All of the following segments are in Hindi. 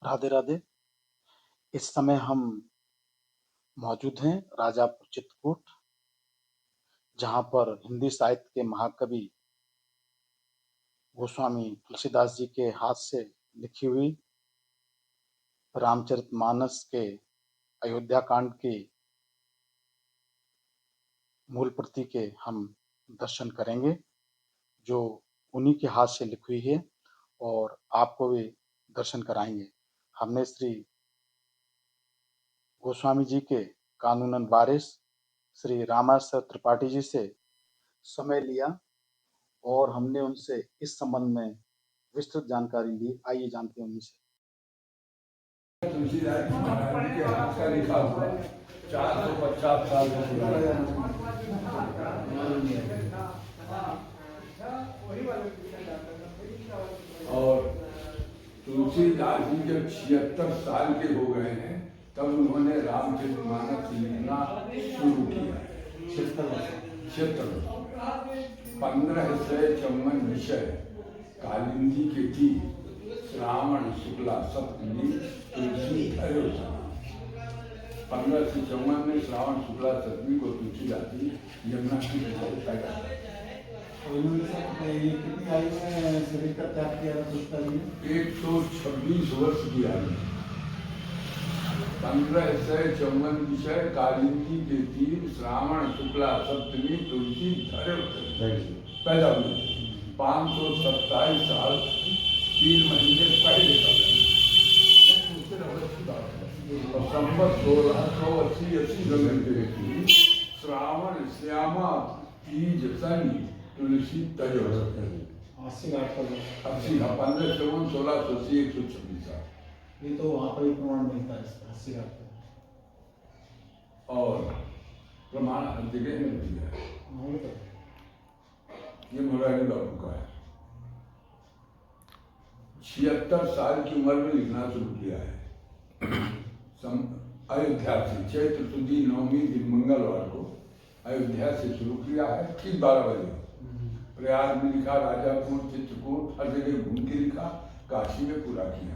राधे राधे। इस समय हम मौजूद हैं राजापुर चित्रकूट, जहाँ पर हिंदी साहित्य के महाकवि गोस्वामी तुलसीदास जी के हाथ से लिखी हुई रामचरितमानस के अयोध्या कांड की मूल प्रति के हम दर्शन करेंगे, जो उन्हीं के हाथ से लिखी हुई है और आपको भी दर्शन कराएंगे। हमने श्री गोस्वामी जी के कानूनन वारिस श्री रामाशय त्रिपाठी जी से समय लिया और हमने उनसे इस संबंध में विस्तृत जानकारी ली। आइए जानते हैं उन्हीं से। तुलसीदास जी महाराज के हाथ का लिखा हुआ 450 साल का पुराना। और तुलसीदास जी जब 76 साल के हो गए हैं तब उन्होंने रामचरितमानस लिखना शुरू किया। 76 1554 विषय कालिंदी के थी। श्रावण शुक्ला सप्तमी तुलसी अयोध्या। 1554 में श्रावण शुक्ला सप्तमी को तुलसीदास जी यमुना की पैदा। कितनी आयु में शरीर का त्याग किया था? 126 वर्ष की आयु। 1554 विषय कालिंदी के तीर श्रावण शुक्ला सप्तमी तुलसी पैदा हुई। 527 साल 3 महीने पहले और संवत 1680 श्रावण श्यामा तीज शनि तुलसी तय 80 घाट पर 80 1554 1680 126 साल। ये तो वहाँ पर ही प्रमाण मिलता है इसका 80 घाट पर। और प्रमाण हर जगह में मिल गया। ये मुरारी बाबू का है। 76 साल की उम्र में लिखना शुरू किया है। अयोध्या से चैत्र सुदी नवमी दिन मंगलवार को अयोध्या से शुरू किया है। ठीक 12 बजे प्रयाग में लिखा, राजापुर चित्रकूट हर जगह घूम के लिखा, काशी में पूरा किया।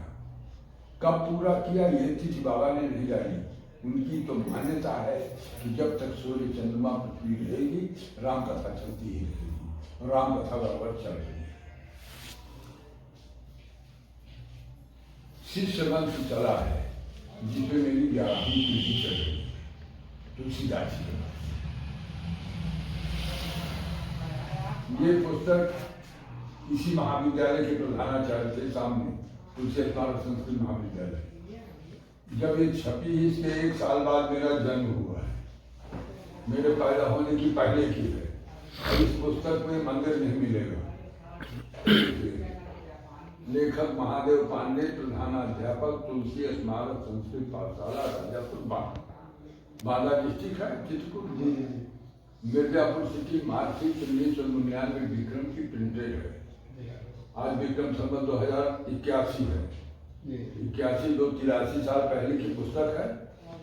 कब पूरा किया ये तिथि बाबा ने नहीं जानी। उनकी तो मान्यता है कि जब तक सूर्य चंद्रमा पृथ्वी रहेगी राम कथा चलती ही रहेगी। राम कथा बराबर चल रही है। शिष्य वंश चला है जिसमें मेरी 11वीं पीढ़ी चल रही है। तुलसीदास जी ये पुस्तक इसी महाविद्यालय के प्रधानाचार्य थे सामने, तुलसी स्मारक संस्कृत महाविद्यालय। जब ये छपी इसके 1 साल बाद मेरा जन्म हुआ है। मेरे पैदा होने की पहले की है। और इस पुस्तक में मंदिर नहीं मिलेगा। लेखक महादेव पांडे, प्रधानाध्यापक तुलसी स्मारक संस्कृत पाठशाला राजापुर बांदा डिस्ट्रिक्ट है चित्रकूट। मिर्जापुर सिटी मार्कशीट 1999 विक्रम की प्रिंटेड है। आज विक्रम संवत 2081 है। 81 83 साल पहले की पुस्तक है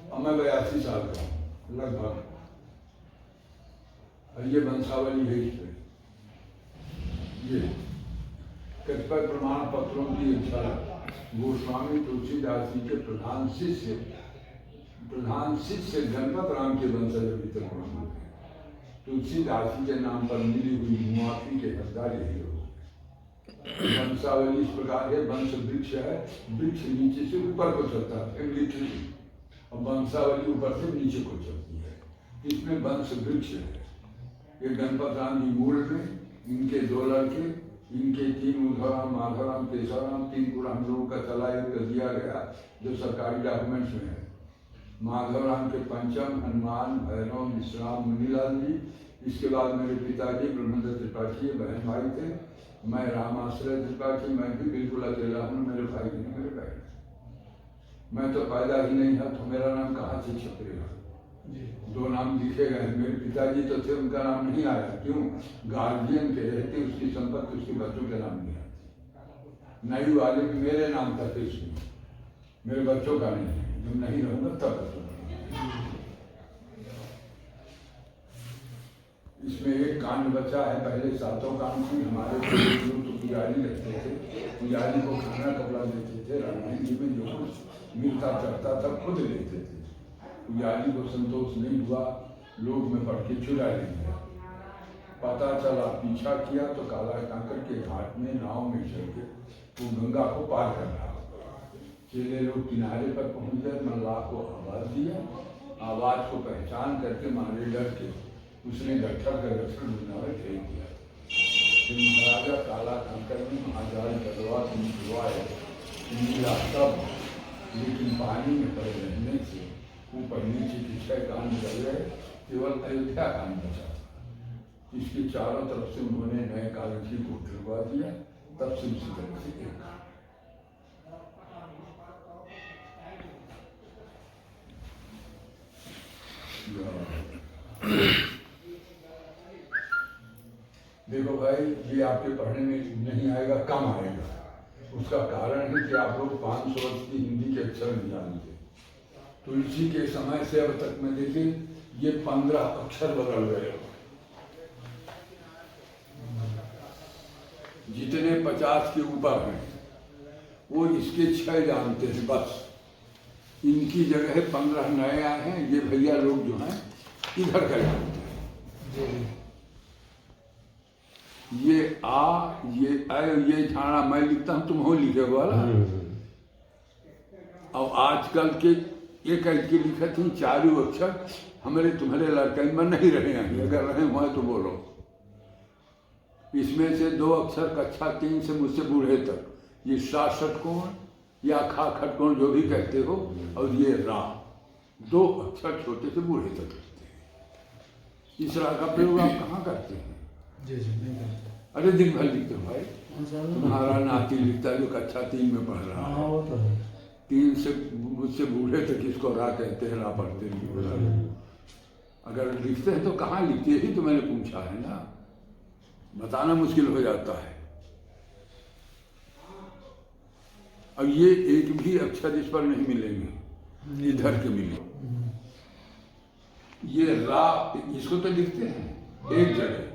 और मैं 82 साल का हूँ लगभग। और ये वंशावली है इसमें। ये कतिपय प्रमाण पत्रों की झलक। गोस्वामी तुलसीदास जी के प्रधान शिष्य गणपत राम के वंशज अभी तक मौजूद है। तुलसीदास जी के नाम पर मिली हुई मुआफी के हकदार यही लोग। वंशावली इस प्रकार है। वंश वृक्ष है, वृक्ष नीचे से ऊपर को चलता है और वंशावली ऊपर से नीचे को चलती है। इसमें वंश वृक्ष है। ये गणपत राम जी मूल में, इनके 2 लड़के, इनके 3 उद्धवराम, माधवराम, केशवराम, 3 पूरा हम लोगों का चला दिया गया जो सरकारी डॉक्यूमेंट्स में है। माधवराम के पंचम हनुमान, भैरव, विश्राम, मुनीलाल जी। इसके बाद मेरे पिताजी ब्रह्मेंद्र त्रिपाठी बहन भाई थे। मैं रामाश्रय त्रिपाठी, मैं भी बिल्कुल अकेला हूँ। मेरे भाई नहीं, मेरे बहन। मैं तो पैदा ही नहीं था तो मेरा नाम कहाँ से छपेगा? 2 नाम लिखे गए। मेरे पिताजी तो थे, उनका नाम नहीं आया। क्यों? गार्जियन के रहते उसकी संपत्ति उसके बच्चों के नाम नहीं आती। नई वाले में मेरे नाम तक इसमें, मेरे बच्चों का नहीं है। जब नहीं रहूंगा तब इसमें एक कांड बचा है। पहले 7 कांड थी। हमारे तो पुजारी रहते थे, पुजारी को खाना कपड़ा देते थे, रामायण हिंदी में जो कुछ मिलता चढ़ता था खुद लेते थे। पुजारी को संतोष नहीं हुआ, लोग में पढ़ के चुरा लेंगे। पता चला, पीछा किया तो काला कांकर के घाट में नाव में चल के वो गंगा को पार कर रहा। चेले लोग किनारे पर पहुंच गए, मल्लाह को आवाज दिया, आवाज को पहचान करके मारे डर के उसने गट्ठर का गट्ठर ढूंढा फेंक दिया। फिर महाराजा काला कांकर ने महाजाल कदवा छुड़वाए, मिला तब, लेकिन पानी में पड़े रहने से ऊपर नीचे के 6 कांड चल गए, केवल अयोध्या कांड बचा। इसके चारों तरफ से उन्होंने नए कागज को गिरवा दिया, तब से उसी तरह से एक देखो भाई, ये आपके पढ़ने में नहीं आएगा, कम आएगा। उसका कारण है कि आप लोग 500 वर्ष की हिंदी के अक्षर नहीं जानते। तुलसी के समय से अब तक में देखिए ये 15 अक्षर बदल गए। जितने 50 के ऊपर हैं वो इसके 6 जानते हैं बस। इनकी जगह 15 नए आए हैं। ये भैया लोग जो हैं इधर का जानते हैं। ये आ, ये ये झाड़ा मैं लिखता हूँ, तुम हो लिखे वाला। और आजकल के एक के लिखे थे 4 अक्षर, हमारे तुम्हारे लड़के में नहीं रहे हैं। अगर रहे हुए तो बोलो। इसमें से 2 अक्षर कक्षा 3 से मुझसे बूढ़े तक, ये 67 कोण या खा खटकोण जो भी कहते हो, और ये रा, 2 अक्षर छोटे से बूढ़े तक करते हैं। इस रा का प्रयोग आप कहाँ करते हैं? जी नहीं करते। अरे दिन भर लिखते हो भाई। तुम्हारा नाती लिखता है जो कक्षा 3 में पढ़ रहा है। वो तो है। 3 से मुझसे बूढ़े तक इसको रा कहते हैं, रा पढ़ते नहीं। अगर लिखते हैं तो कहाँ लिखते ही तो मैंने पूछा है ना, बताना मुश्किल हो जाता है। अब ये एक भी अक्षर इस पर नहीं मिलेंगे, इधर के मिले। ये रा, इसको तो लिखते हैं एक जगह,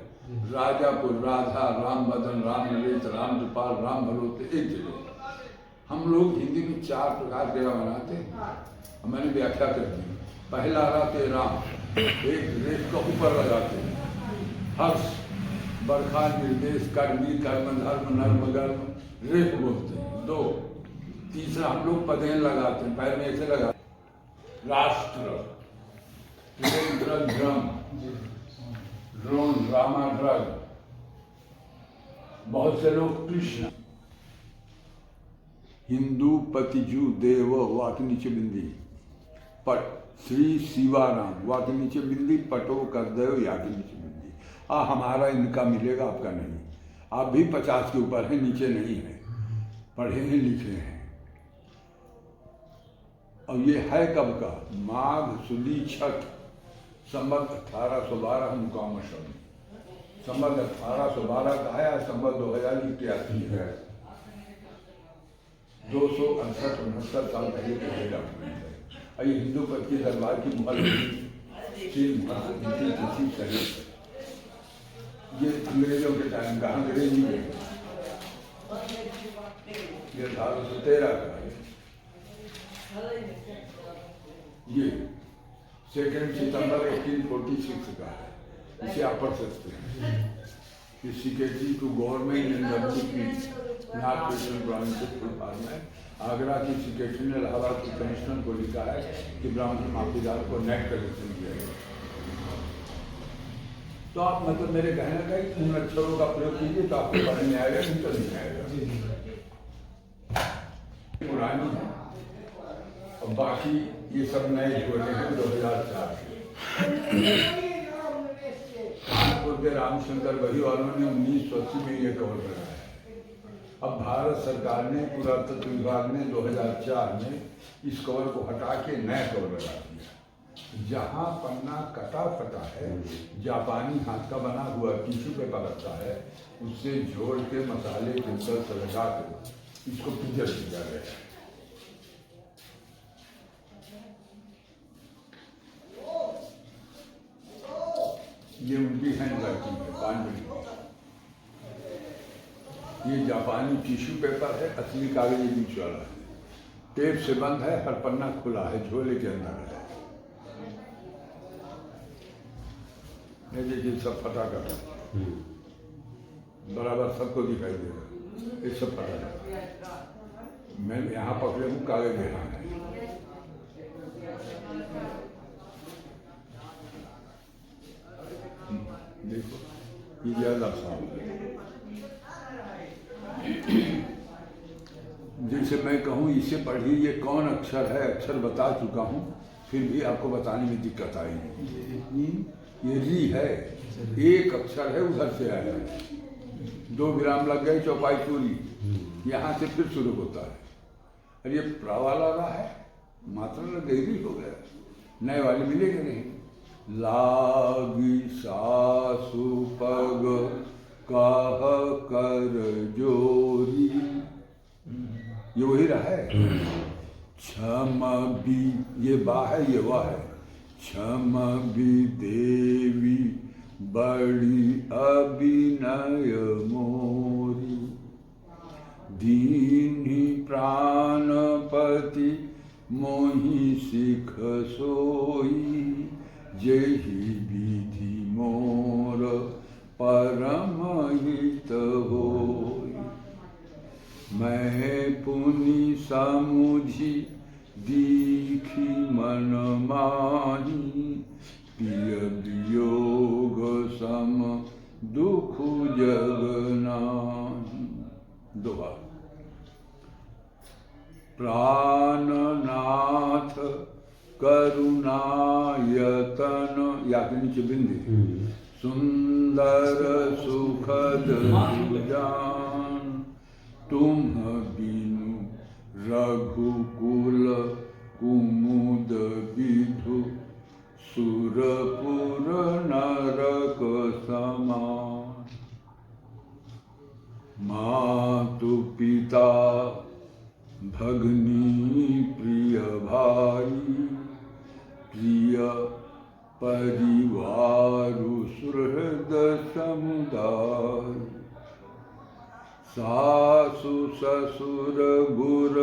राजापुर, राधा, राम बदन, राम नरेश, राम दुपाल, राम भरोते, एक जगह। हम लोग हिंदी में 4 प्रकार के रा बनाते हैं। मैंने व्याख्या कर दी। पहला रा के राम, एक रेख का ऊपर लगाते हैं, हर्ष, बरखा, निर्देश, कर्मी, कर्म, धर्म, नर्म, गर्म, रेख बोलते हैं। 2, तीसरा हम लोग पदेन लगाते हैं, पैर में ऐसे लगाते हैं। राष्ट्र, ड्रम, ड्रोन, ड्रामा, ड्रग। बहुत से लोग कृष्ण, हिंदू, पतिजू, देव, वाक नीचे बिंदी, पट, श्री शिवाराम, वाक नीचे बिंदी, पटो कर देव, या के नीचे बिंदी। हमारा इनका मिलेगा, आपका नहीं। आप भी 50 के ऊपर हैं, नीचे नहीं है, पढ़े हैं, लिखे हैं। और ये है कब का? माघ सुदी छठ, संबत 1812 मुकाम शब्द। संबत 1812 का आया, संबत 2081 है। 268-69 साल पहले के लिए डॉक्यूमेंट है। ये हिंदू पद के दरबार की मुहर ये अंग्रेजों के टाइम का, अंग्रेजी में ये 1813 का है। ये 2 सितंबर 1846 का है। इसे आप पढ़ सकते हैं। Secretary to government in north western province में आगरा की सेक्रेटरी ने इलाहाबाद के कमिश्नर को लिखा है कि ब्राह्मण माफीदार को नेट कलेक्शन किया है। तो आप मतलब मेरे कहने का उन अक्षरों का प्रयोग कीजिए तो आपको पढ़ने में आएगा, नहीं तो नहीं आएगा। पुरानी है और बाकी ये सब नए जोड़े हैं 2004 के। कानपुर के रामशंकर वही वालों ने 1980 में ये कवर कराया है। अब भारत सरकार ने, पुरातत्व विभाग ने 2004 में इस कवर को हटा के नया कवर लगा दिया। जहाँ पन्ना कटा फटा है, जापानी हाथ का बना हुआ टिश्यू पेपर लगता है, उससे जोड़ के मसाले केमिकल से लगा के इसको प्रिजर्व किया गया है। ये उनकी हैंड वर्किंग है, पांडवी। ये जापानी टिश्यू पेपर है, असली कागज बीच वाला है। टेप से बंद है, हर पन्ना खुला है, झोले के अंदर है। ये देखिए सब फटा कर बराबर सबको दिखाई दे रहा है, ये सब फटा कर। मैं यहाँ पकड़े हूँ, कागज यहाँ है। देखो ये ज्यादा साफ है। जैसे मैं कहूँ इसे पढ़िए, ये कौन अक्षर है, अक्षर बता चुका हूँ, फिर भी आपको बताने में दिक्कत आएगी। ये री है, एक अक्षर है, उधर से आया है, 2 विराम लग गए, चौपाई पूरी, यहाँ से फिर शुरू होता है। और ये प्रा वाला रहा है, मात्रा गहरी हो गया, नए वाले मिलेंगे नहीं। लागी सासु पग कह कर जोरी, ये वही रहा है। क्षम भी, ये बा है, ये वाह है। क्षम भी देवी बड़ी अभिनय मोरी, दीन्ही प्राणपति मोहि सिख सोई, जेहि विधि मोर परम हित होई। मैं पुनि समुझी दीखी मन माही, पिय वियोग सम दुख जग नाही। दोहा। प्राणनाथ करुणायतन, या के नीचे बिंदी, सुंदर सुखद जान, तुम बिनु रघुकुल कुमुद विधु, सुरपुर नरक समान। मातु पिता भगनी प्रिय भाई, प्रिय परिवार सुहृद समुदाय। सासु ससुर गुर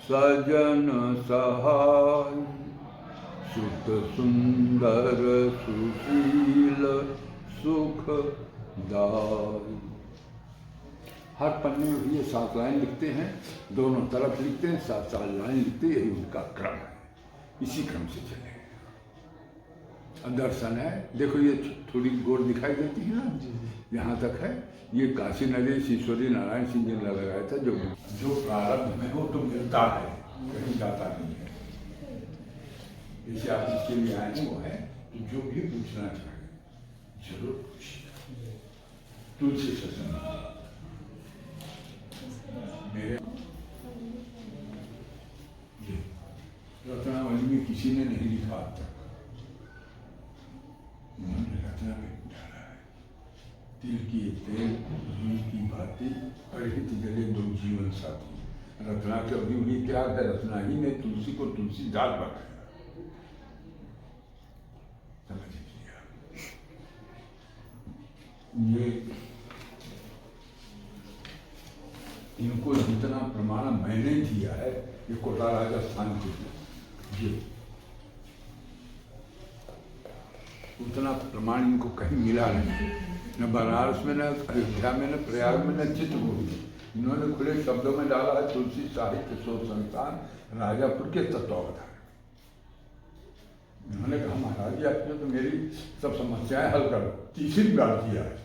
सजन सहाय, सुत सुंदर सुशील सुखदाय। हर पन्ने में भी ये 7 लाइन लिखते हैं, दोनों तरफ लिखते हैं, 7 लाइन लिखते हैं, यही उनका क्रम है, इसी क्रम से चले। दर्शन है, देखो ये थोड़ी गोर दिखाई देती है ना, यहाँ तक है। ये काशी नरेश ईश्वरी नारायण सिंह जी ने लगाया था। जो प्रारब्ध में हो तो मिलता है, कहीं जाता नहीं है। जैसे आप इसके लिए आए हैं, वो है तो जो भी पूछना चाहे जरूर पूछिए। तुलसी सत्संग मेरे रत्नावली में किसी ने नहीं लिखा अब तक, उन्होंने रचना में डाला है। तिल की तेल घी की बातें, परिहित जले 2 जीवन साथी। रत्ना के अभी हुई त्याग है, रत्ना ही ने तुलसी को तुलसी दाल बनाया। समझ लिया। ये इनको जितना प्रमाण मैंने दिया है, ये कोटा राजस्थान के लिए उतना प्रमाण इनको कहीं मिला नहीं, न बनारस में, न अयोध्या में, न प्रयाग में, न चित्रकूट में। इन्होंने खुले शब्दों में डाला है, तुलसी साहित्य शोध संस्थान राजापुर के तत्वावधान। उन्होंने कहा महाराज जी आपने तो मेरी सब समस्याएं हल कर तीसरी बार किया है।